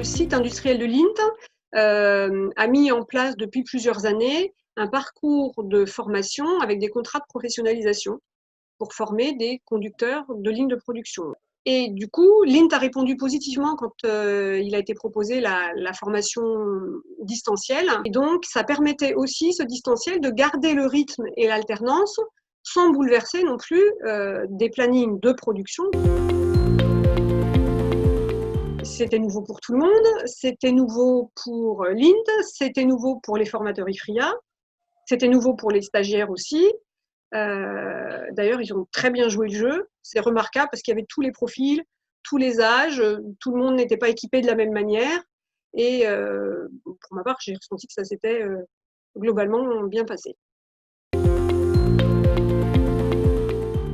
site industriel de Lint a mis en place depuis plusieurs années un parcours de formation avec des contrats de professionnalisation pour former des conducteurs de lignes de production. Et du coup, Lint a répondu positivement quand il a été proposé la formation distancielle. Et donc, ça permettait aussi, ce distanciel, de garder le rythme et l'alternance sans bouleverser non plus des plannings de production. C'était nouveau pour tout le monde, c'était nouveau pour Lint, c'était nouveau pour les formateurs IFRIA, c'était nouveau pour les stagiaires aussi. D'ailleurs, ils ont très bien joué le jeu. C'est remarquable parce qu'il y avait tous les profils, tous les âges, tout le monde n'était pas équipé de la même manière. Et pour ma part, j'ai ressenti que ça s'était globalement bien passé.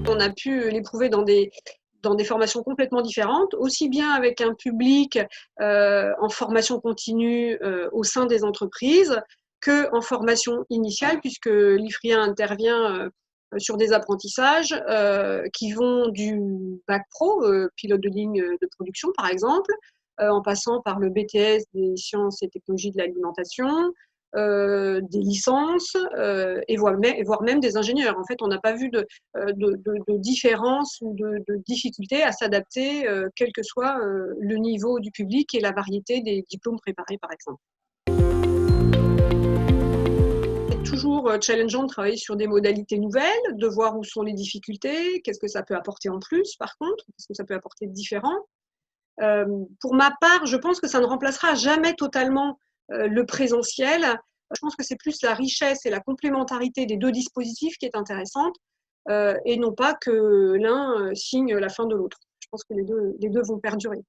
On a pu l'éprouver dans des formations complètement différentes, aussi bien avec un public en formation continue au sein des entreprises qu'en formation initiale, puisque l'IFRIA intervient sur des apprentissages qui vont du bac pro, pilote de ligne de production par exemple, en passant par le BTS des sciences et technologies de l'alimentation, des licences et voire même des ingénieurs. En fait, on n'a pas vu de différence ou de difficulté à s'adapter, quel que soit le niveau du public et la variété des diplômes préparés, par exemple. C'est toujours challengeant de travailler sur des modalités nouvelles, de voir où sont les difficultés, qu'est-ce que ça peut apporter en plus, par contre, qu'est-ce que ça peut apporter de différent. Pour ma part, je pense que ça ne remplacera jamais totalement le présentiel. Je pense que c'est plus la richesse et la complémentarité des deux dispositifs qui est intéressante et non pas que l'un signe la fin de l'autre. Je pense que les deux vont perdurer.